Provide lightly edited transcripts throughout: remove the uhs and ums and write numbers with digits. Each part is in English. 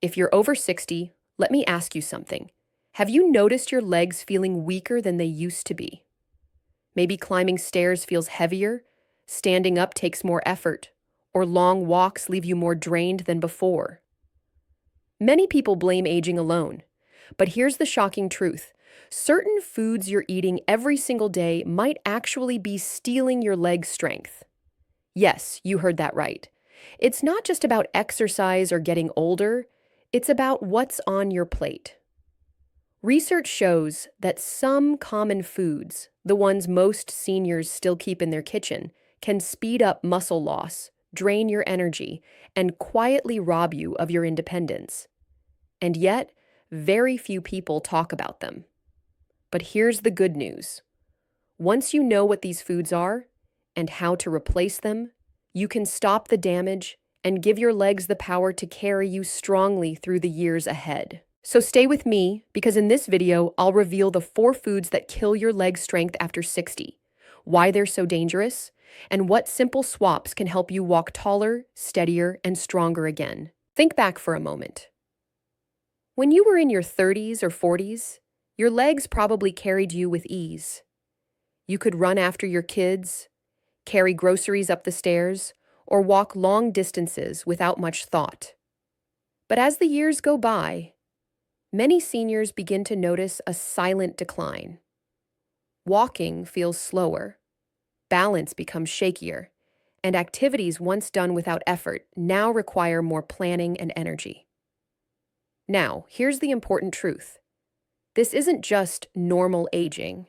If you're over 60, let me ask you something. Have you noticed your legs feeling weaker than they used to be? Maybe climbing stairs feels heavier, standing up takes more effort, or long walks leave you more drained than before. Many people blame aging alone, but here's the shocking truth. Certain foods you're eating every single day might actually be stealing your leg strength. Yes, you heard that right. It's not just about exercise or getting older, it's about what's on your plate. Research shows that some common foods, the ones most seniors still keep in their kitchen, can speed up muscle loss, drain your energy, and quietly rob you of your independence. And yet, very few people talk about them. But here's the good news. Once you know what these foods are and how to replace them, you can stop the damage and give your legs the power to carry you strongly through the years ahead. So stay with me, because in this video, I'll reveal the 4 foods that kill your leg strength after 60, why they're so dangerous, and what simple swaps can help you walk taller, steadier, and stronger again. Think back for a moment. When you were in your 30s or 40s, your legs probably carried you with ease. You could run after your kids, carry groceries up the stairs, or walk long distances without much thought. But as the years go by, many seniors begin to notice a silent decline. Walking feels slower, balance becomes shakier, and activities once done without effort now require more planning and energy. Now, here's the important truth. This isn't just normal aging.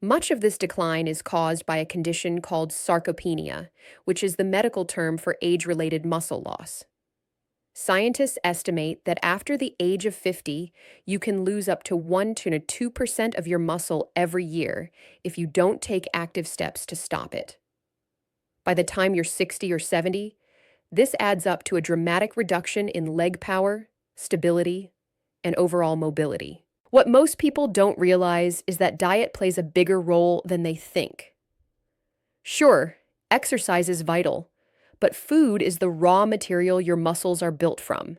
Much of this decline is caused by a condition called sarcopenia, which is the medical term for age-related muscle loss. Scientists estimate that after the age of 50, you can lose up to 1 to 2% of your muscle every year if you don't take active steps to stop it. By the time you're 60 or 70, this adds up to a dramatic reduction in leg power, stability, and overall mobility. What most people don't realize is that diet plays a bigger role than they think. Sure, exercise is vital, but food is the raw material your muscles are built from.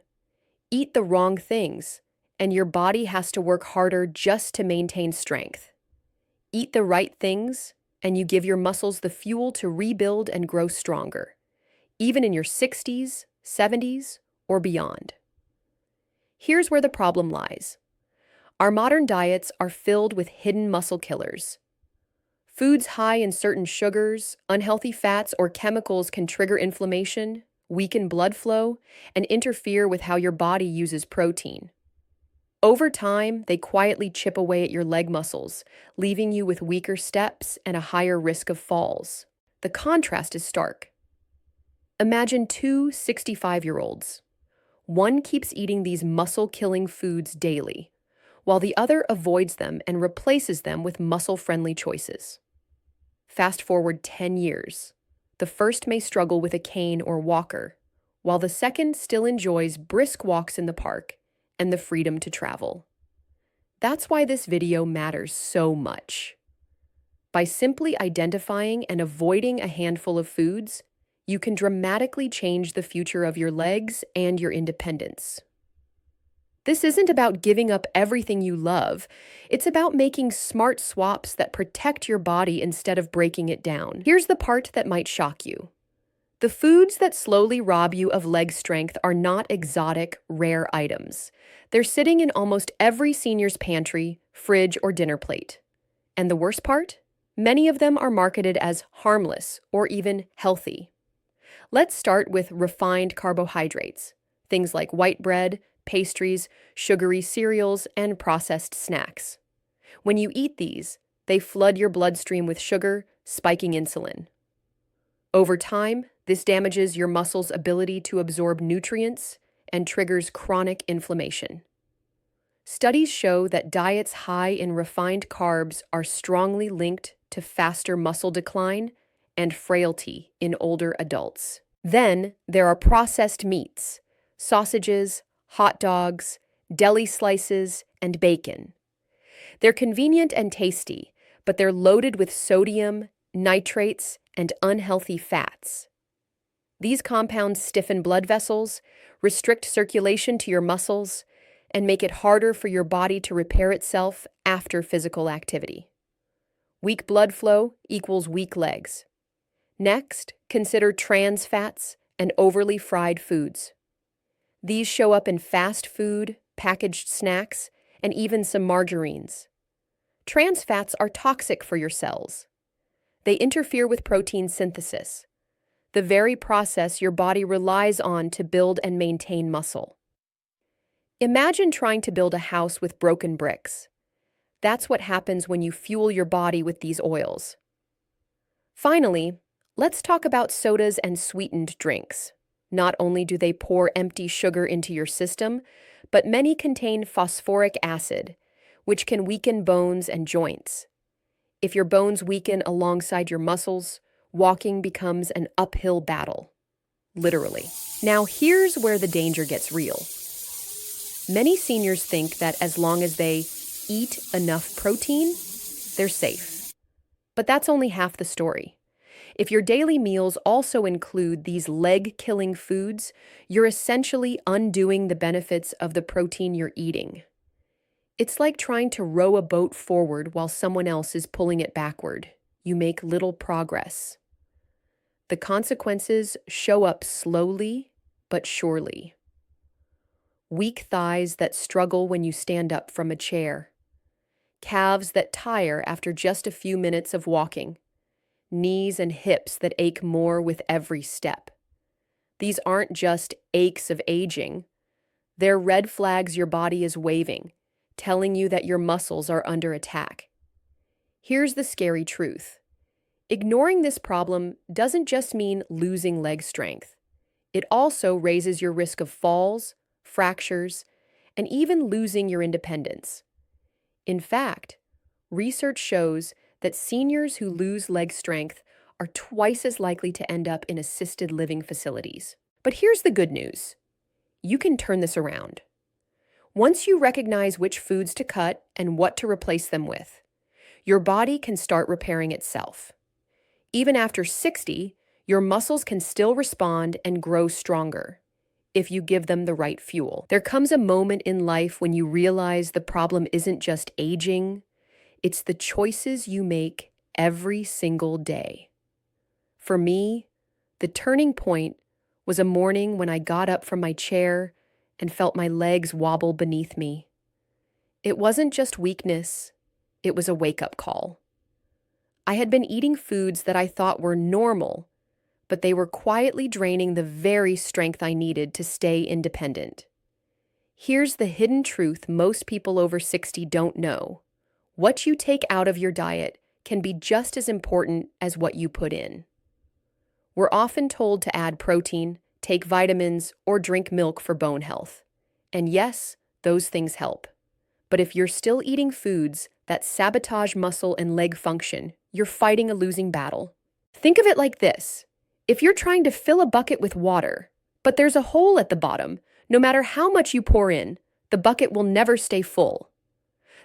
Eat the wrong things, and your body has to work harder just to maintain strength. Eat the right things, and you give your muscles the fuel to rebuild and grow stronger, even in your 60s, 70s, or beyond. Here's where the problem lies. Our modern diets are filled with hidden muscle killers. Foods high in certain sugars, unhealthy fats, or chemicals can trigger inflammation, weaken blood flow, and interfere with how your body uses protein. Over time, they quietly chip away at your leg muscles, leaving you with weaker steps and a higher risk of falls. The contrast is stark. Imagine 2 65-year-olds. One keeps eating these muscle-killing foods daily, while the other avoids them and replaces them with muscle-friendly choices. Fast forward 10 years. The first may struggle with a cane or walker, while the second still enjoys brisk walks in the park and the freedom to travel. That's why this video matters so much. By simply identifying and avoiding a handful of foods, you can dramatically change the future of your legs and your independence. This isn't about giving up everything you love. It's about making smart swaps that protect your body instead of breaking it down. Here's the part that might shock you. The foods that slowly rob you of leg strength are not exotic, rare items. They're sitting in almost every senior's pantry, fridge, or dinner plate. And the worst part? Many of them are marketed as harmless or even healthy. Let's start with refined carbohydrates, things like white bread, pastries, sugary cereals, and processed snacks. When you eat these, they flood your bloodstream with sugar, spiking insulin. Over time, this damages your muscles' ability to absorb nutrients and triggers chronic inflammation. Studies show that diets high in refined carbs are strongly linked to faster muscle decline and frailty in older adults. Then there are processed meats, sausages, hot dogs, deli slices, and bacon. They're convenient and tasty, but they're loaded with sodium, nitrates, and unhealthy fats. These compounds stiffen blood vessels, restrict circulation to your muscles, and make it harder for your body to repair itself after physical activity. Weak blood flow equals weak legs. Next, consider trans fats and overly fried foods. These show up in fast food, packaged snacks, and even some margarines. Trans fats are toxic for your cells. They interfere with protein synthesis, the very process your body relies on to build and maintain muscle. Imagine trying to build a house with broken bricks. That's what happens when you fuel your body with these oils. Finally, let's talk about sodas and sweetened drinks. Not only do they pour empty sugar into your system, but many contain phosphoric acid, which can weaken bones and joints. If your bones weaken alongside your muscles, walking becomes an uphill battle. Literally. Now here's where the danger gets real. Many seniors think that as long as they eat enough protein, they're safe. But that's only half the story. If your daily meals also include these leg-killing foods, you're essentially undoing the benefits of the protein you're eating. It's like trying to row a boat forward while someone else is pulling it backward. You make little progress. The consequences show up slowly but surely. Weak thighs that struggle when you stand up from a chair. Calves that tire after just a few minutes of walking. Knees and hips that ache more with every step. These aren't just aches of aging. They're red flags your body is waving, telling you that your muscles are under attack. Here's the scary truth. Ignoring this problem doesn't just mean losing leg strength. It also raises your risk of falls, fractures, and even losing your independence. In fact, research shows that seniors who lose leg strength are twice as likely to end up in assisted living facilities. But here's the good news. You can turn this around. Once you recognize which foods to cut and what to replace them with, your body can start repairing itself. Even after 60, your muscles can still respond and grow stronger if you give them the right fuel. There comes a moment in life when you realize the problem isn't just aging, it's the choices you make every single day. For me, the turning point was a morning when I got up from my chair and felt my legs wobble beneath me. It wasn't just weakness, it was a wake-up call. I had been eating foods that I thought were normal, but they were quietly draining the very strength I needed to stay independent. Here's the hidden truth most people over 60 don't know. What you take out of your diet can be just as important as what you put in. We're often told to add protein, take vitamins, or drink milk for bone health. And yes, those things help. But if you're still eating foods that sabotage muscle and leg function, you're fighting a losing battle. Think of it like this. If you're trying to fill a bucket with water, but there's a hole at the bottom, no matter how much you pour in, the bucket will never stay full.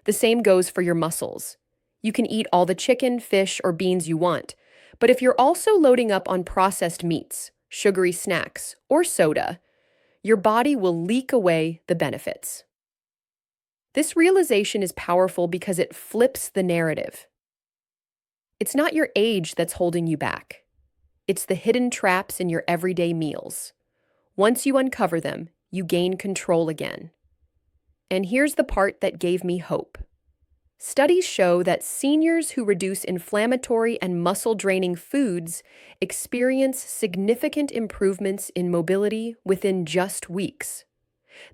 The same goes for your muscles. You can eat all the chicken, fish, or beans you want, but if you're also loading up on processed meats, sugary snacks, or soda, your body will leak away the benefits. This realization is powerful because it flips the narrative. It's not your age that's holding you back. It's the hidden traps in your everyday meals. Once you uncover them, you gain control again. And here's the part that gave me hope. Studies show that seniors who reduce inflammatory and muscle-draining foods experience significant improvements in mobility within just weeks.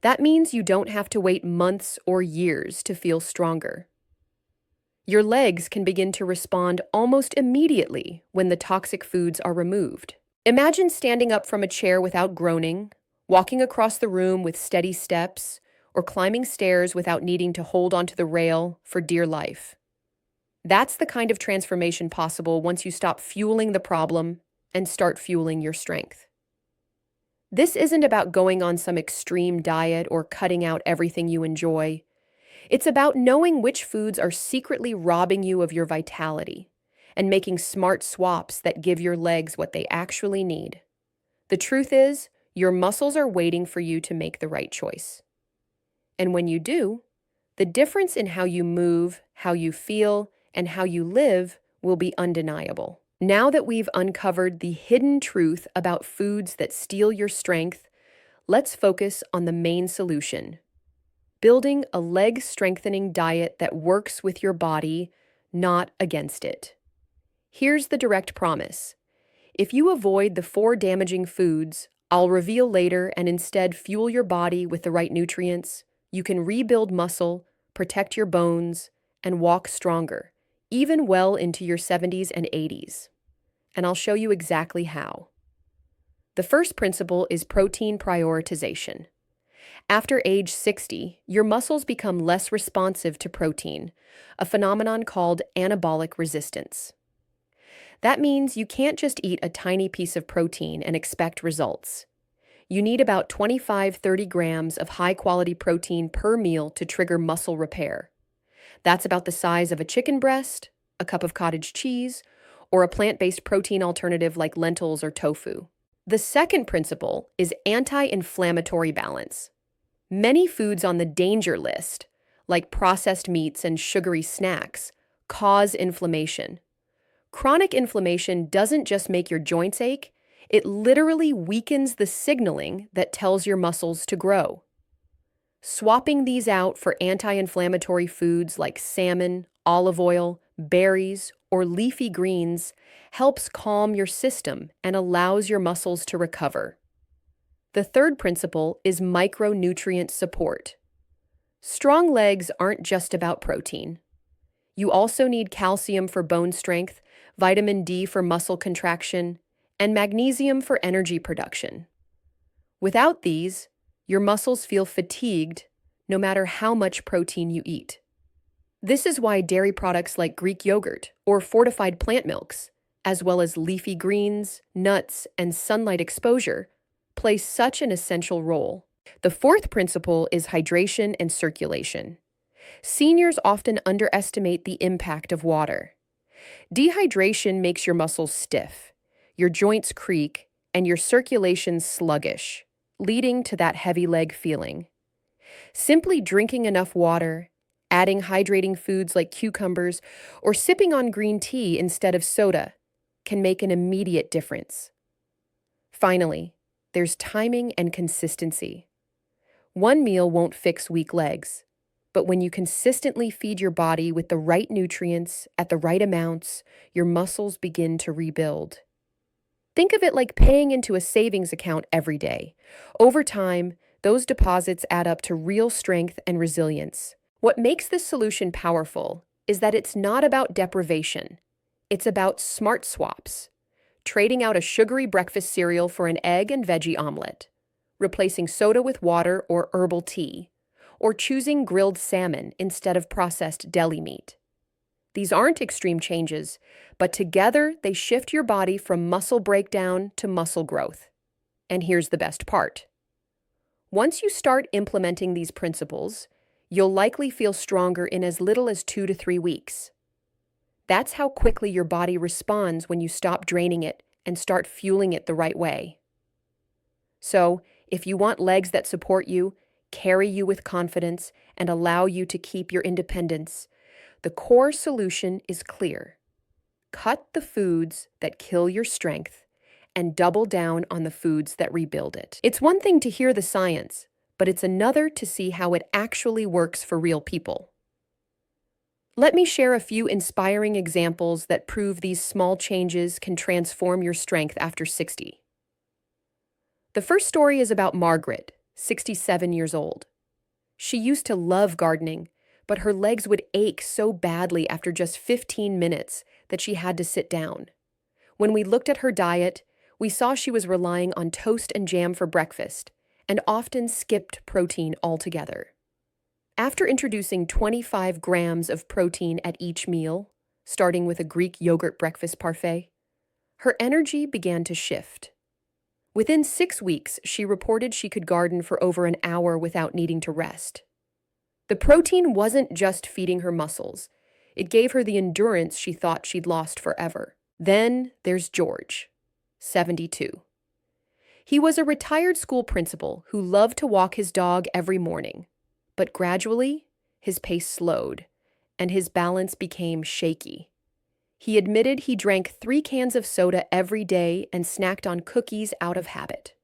That means you don't have to wait months or years to feel stronger. Your legs can begin to respond almost immediately when the toxic foods are removed. Imagine standing up from a chair without groaning, walking across the room with steady steps, or climbing stairs without needing to hold onto the rail for dear life. That's the kind of transformation possible once you stop fueling the problem and start fueling your strength. This isn't about going on some extreme diet or cutting out everything you enjoy. It's about knowing which foods are secretly robbing you of your vitality and making smart swaps that give your legs what they actually need. The The truth is, your muscles are waiting for you to make the right choice. And when you do, the difference in how you move, how you feel, and how you live will be undeniable. Now that we've uncovered the hidden truth about foods that steal your strength, let's focus on the main solution: building a leg-strengthening diet that works with your body, not against it. Here's the direct promise. If you avoid the 4 damaging foods I'll reveal later and instead fuel your body with the right nutrients, you can rebuild muscle, protect your bones, and walk stronger, even well into your 70s and 80s. And I'll show you exactly how. The first principle is protein prioritization. After age 60, your muscles become less responsive to protein, a phenomenon called anabolic resistance. That means you can't just eat a tiny piece of protein and expect results. You need about 25-30 grams of high-quality protein per meal to trigger muscle repair. That's about the size of a chicken breast, a cup of cottage cheese, or a plant-based protein alternative like lentils or tofu. The second principle is anti-inflammatory balance. Many foods on the danger list, like processed meats and sugary snacks, cause inflammation. Chronic inflammation doesn't just make your joints ache, it literally weakens the signaling that tells your muscles to grow. Swapping these out for anti-inflammatory foods like salmon, olive oil, berries, or leafy greens helps calm your system and allows your muscles to recover. The third principle is micronutrient support. Strong legs aren't just about protein. You also need calcium for bone strength, vitamin D for muscle contraction, and magnesium for energy production. Without these, your muscles feel fatigued no matter how much protein you eat. This is why dairy products like Greek yogurt or fortified plant milks, as well as leafy greens, nuts, and sunlight exposure, play such an essential role. The fourth principle is hydration and circulation. Seniors often underestimate the impact of water. Dehydration makes your muscles stiff, your joints creak, and your circulation sluggish, leading to that heavy leg feeling. Simply drinking enough water, adding hydrating foods like cucumbers, or sipping on green tea instead of soda can make an immediate difference. Finally, there's timing and consistency. One meal won't fix weak legs, but when you consistently feed your body with the right nutrients at the right amounts, your muscles begin to rebuild. Think of it like paying into a savings account every day. Over time, those deposits add up to real strength and resilience. What makes this solution powerful is that it's not about deprivation. It's about smart swaps. Trading out a sugary breakfast cereal for an egg and veggie omelet, replacing soda with water or herbal tea, or choosing grilled salmon instead of processed deli meat. These aren't extreme changes, but together they shift your body from muscle breakdown to muscle growth. And here's the best part. Once you start implementing these principles, you'll likely feel stronger in as little as 2 to 3 weeks. That's how quickly your body responds when you stop draining it and start fueling it the right way. So, if you want legs that support you, carry you with confidence, and allow you to keep your independence, the core solution is clear. Cut the foods that kill your strength and double down on the foods that rebuild it. It's one thing to hear the science, but it's another to see how it actually works for real people. Let me share a few inspiring examples that prove these small changes can transform your strength after 60. The first story is about Margaret, 67 years old. She used to love gardening, but her legs would ache so badly after just 15 minutes that she had to sit down. When we looked at her diet, we saw she was relying on toast and jam for breakfast and often skipped protein altogether. After introducing 25 grams of protein at each meal, starting with a Greek yogurt breakfast parfait, her energy began to shift. Within 6 weeks, she reported she could garden for over an hour without needing to rest. The protein wasn't just feeding her muscles. It gave her the endurance she thought she'd lost forever. Then there's George, 72. He was a retired school principal who loved to walk his dog every morning, but gradually, his pace slowed, and his balance became shaky. He admitted he drank 3 cans of soda every day and snacked on cookies out of habit.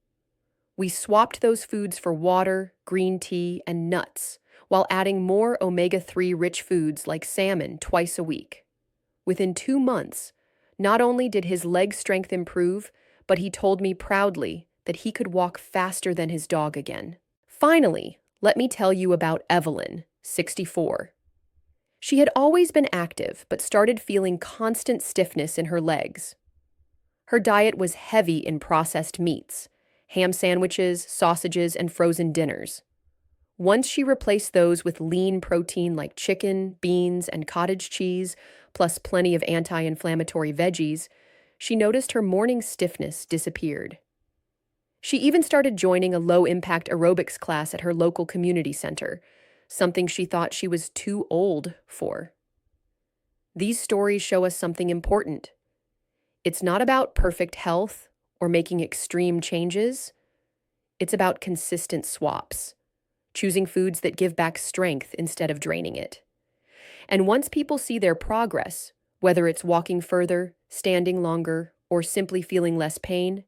We swapped those foods for water, green tea, and nuts, while adding more omega-3 rich foods like salmon twice a week. Within 2 months, not only did his leg strength improve, but he told me proudly that he could walk faster than his dog again. Finally, let me tell you about Evelyn, 64. She had always been active, but started feeling constant stiffness in her legs. Her diet was heavy in processed meats, ham sandwiches, sausages, and frozen dinners. Once she replaced those with lean protein like chicken, beans, and cottage cheese, plus plenty of anti-inflammatory veggies, she noticed her morning stiffness disappeared. She even started joining a low-impact aerobics class at her local community center, something she thought she was too old for. These stories show us something important. It's not about perfect health or making extreme changes. It's about consistent swaps, choosing foods that give back strength instead of draining it. And once people see their progress, whether it's walking further, standing longer, or simply feeling less pain,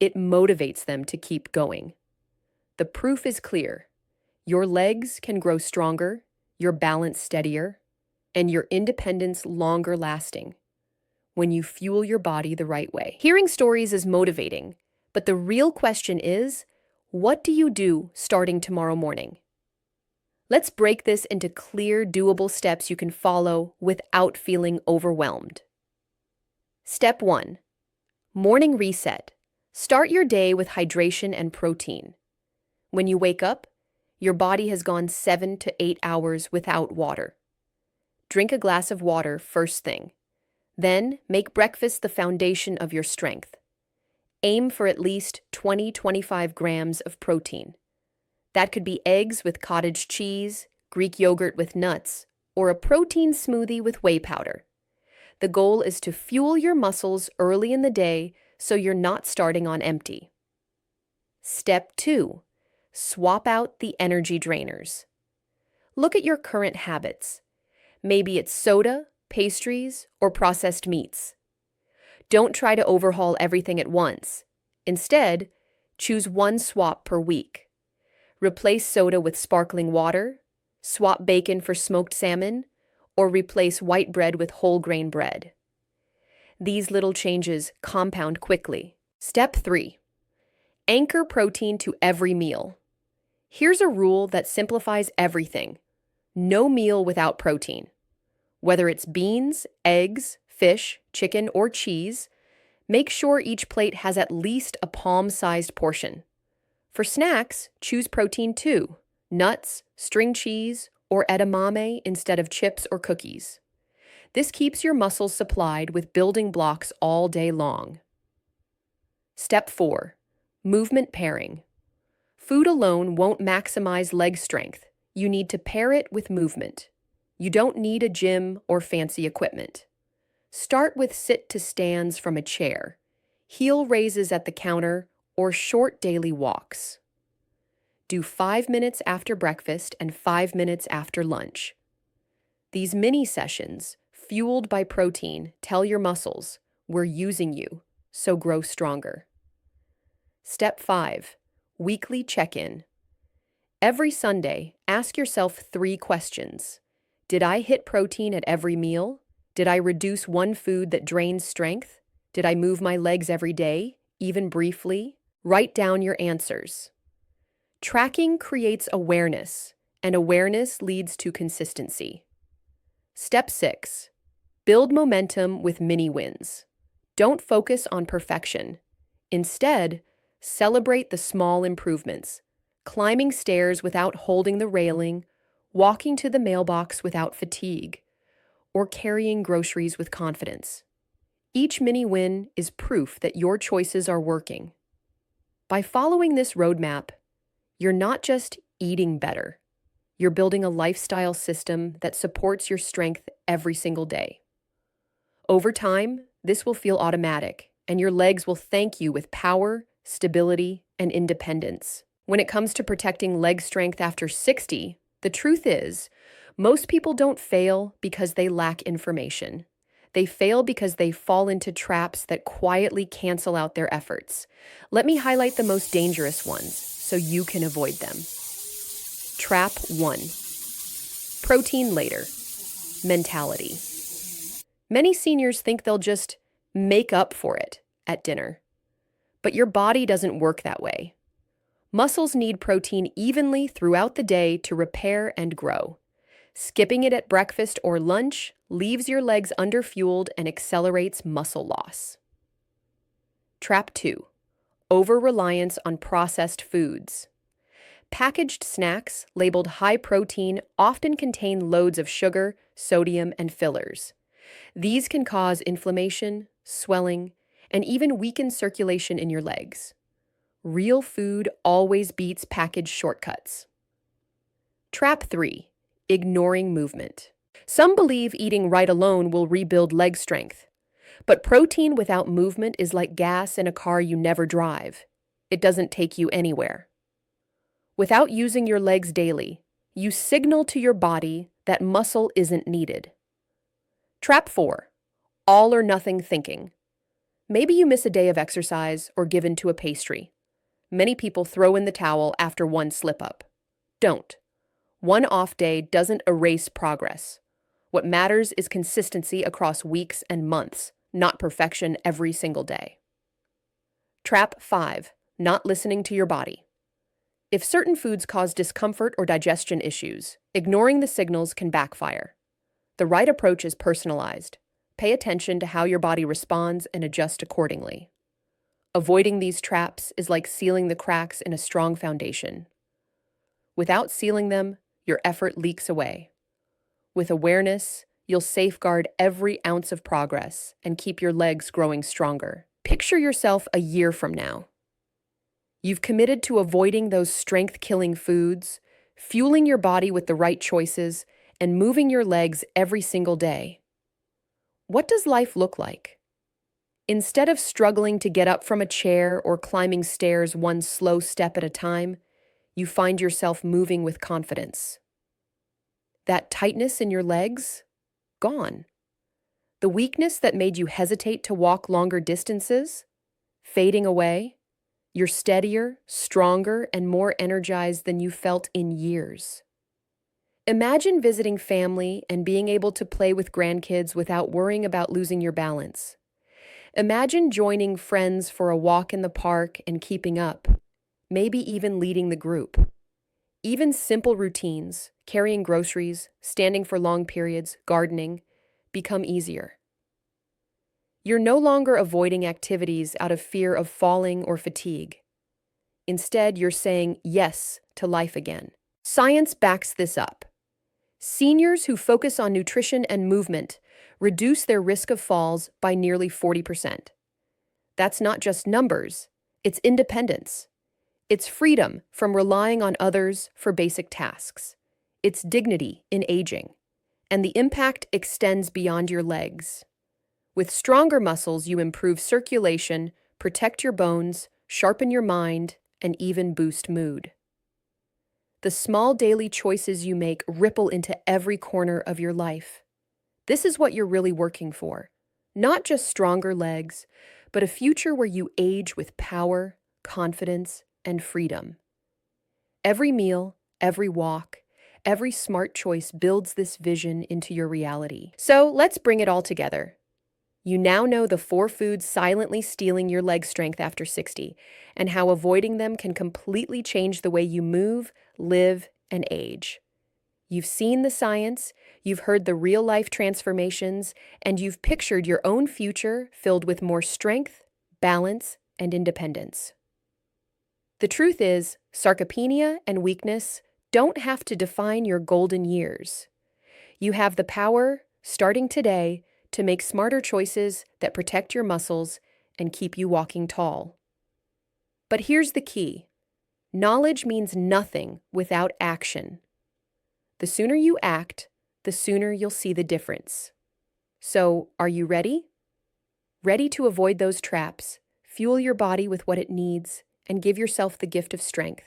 it motivates them to keep going. The proof is clear. Your legs can grow stronger, your balance steadier, and your independence longer lasting when you fuel your body the right way. Hearing stories is motivating, but the real question is, what do you do starting tomorrow morning? Let's break this into clear, doable steps you can follow without feeling overwhelmed. Step 1. Morning reset. Start your day with hydration and protein. When you wake up, your body has gone 7 to 8 hours without water. Drink a glass of water first thing. Then, make breakfast the foundation of your strength. Aim for at least 20-25 grams of protein. That could be eggs with cottage cheese, Greek yogurt with nuts, or a protein smoothie with whey powder. The goal is to fuel your muscles early in the day so you're not starting on empty. Step 2. Swap out the energy drainers. Look at your current habits. Maybe it's soda, pastries, or processed meats. Don't try to overhaul everything at once. Instead, choose one swap per week. Replace soda with sparkling water, swap bacon for smoked salmon, or replace white bread with whole grain bread. These little changes compound quickly. Step 3. Anchor protein to every meal. Here's a rule that simplifies everything. No meal without protein. Whether it's beans, eggs, fish, chicken, or cheese, make sure each plate has at least a palm-sized portion. For snacks, choose protein too: nuts, string cheese, or edamame instead of chips or cookies. This keeps your muscles supplied with building blocks all day long. Step 4. Movement pairing. Food alone won't maximize leg strength. You need to pair it with movement. You don't need a gym or fancy equipment. Start with sit-to-stands from a chair, heel raises at the counter, or short daily walks. Do 5 minutes after breakfast and 5 minutes after lunch. These mini sessions, fueled by protein, tell your muscles, "We're using you, so grow stronger." Step 5. Weekly check-in. Every Sunday, ask yourself 3 questions. Did I hit protein at every meal? Did I reduce one food that drains strength? Did I move my legs every day, even briefly? Write down your answers. Tracking creates awareness, and awareness leads to consistency. Step 6. Build momentum with mini wins. Don't focus on perfection. Instead, celebrate the small improvements: climbing stairs without holding the railing, walking to the mailbox without fatigue, or carrying groceries with confidence. Each mini win is proof that your choices are working. By following this roadmap, you're not just eating better. You're building a lifestyle system that supports your strength every single day. Over time, this will feel automatic, and your legs will thank you with power, stability, and independence. When it comes to protecting leg strength after 60, the truth is, most people don't fail because they lack information. They fail because they fall into traps that quietly cancel out their efforts. Let me highlight the most dangerous ones so you can avoid them. Trap 1. Protein later mentality. Many seniors think they'll just make up for it at dinner. But your body doesn't work that way. Muscles need protein evenly throughout the day to repair and grow. Skipping it at breakfast or lunch leaves your legs underfueled and accelerates muscle loss. Trap 2. Over-reliance on processed foods. Packaged snacks labeled high protein often contain loads of sugar, sodium, and fillers. These can cause inflammation, swelling, and even weaken circulation in your legs. Real food always beats packaged shortcuts. Trap 3. Ignoring movement. Some believe eating right alone will rebuild leg strength. But protein without movement is like gas in a car you never drive. It doesn't take you anywhere. Without using your legs daily, you signal to your body that muscle isn't needed. Trap 4. All or nothing thinking. Maybe you miss a day of exercise or give in to a pastry. Many people throw in the towel after one slip-up. Don't. One off day doesn't erase progress. What matters is consistency across weeks and months, not perfection every single day. Trap 5. Not listening to your body. If certain foods cause discomfort or digestion issues, ignoring the signals can backfire. The right approach is personalized. Pay attention to how your body responds and adjust accordingly. Avoiding these traps is like sealing the cracks in a strong foundation. Without sealing them, your effort leaks away. With awareness, you'll safeguard every ounce of progress and keep your legs growing stronger. Picture yourself a year from now. You've committed to avoiding those strength-killing foods, fueling your body with the right choices, and moving your legs every single day. What does life look like? Instead of struggling to get up from a chair or climbing stairs one slow step at a time, you find yourself moving with confidence. That tightness in your legs? Gone. The weakness that made you hesitate to walk longer distances? Fading away. You're steadier, stronger, and more energized than you felt in years. Imagine visiting family and being able to play with grandkids without worrying about losing your balance. Imagine joining friends for a walk in the park and keeping up, maybe even leading the group. Even simple routines, carrying groceries, standing for long periods, gardening, become easier. You're no longer avoiding activities out of fear of falling or fatigue. Instead, you're saying yes to life again. Science backs this up. Seniors who focus on nutrition and movement reduce their risk of falls by nearly 40%. That's not just numbers, it's independence. It's freedom from relying on others for basic tasks. It's dignity in aging. And the impact extends beyond your legs. With stronger muscles, you improve circulation, protect your bones, sharpen your mind, and even boost mood. The small daily choices you make ripple into every corner of your life. This is what you're really working for. Not just stronger legs, but a future where you age with power, confidence, and freedom. Every meal, every walk, every smart choice builds this vision into your reality. So let's bring it all together. You now know the 4 foods silently stealing your leg strength after 60, and how avoiding them can completely change the way you move, live, and age. You've seen the science, you've heard the real-life transformations, and you've pictured your own future filled with more strength, balance, and independence. The truth is, sarcopenia and weakness don't have to define your golden years. You have the power, starting today, to make smarter choices that protect your muscles and keep you walking tall. But here's the key. Knowledge means nothing without action. The sooner you act, the sooner you'll see the difference. So, are you ready? Ready to avoid those traps, Fuel your body with what it needs and give yourself the gift of strength.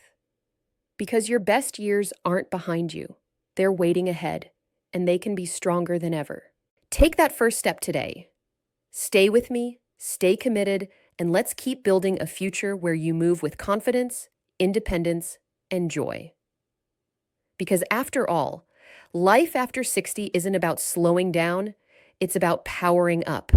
Because your best years aren't behind you, they're waiting ahead, and they can be stronger than ever. Take that first step today. Stay with me, stay committed, and let's keep building a future where you move with confidence, independence, and joy. Because after all, life after 60 isn't about slowing down, it's about powering up.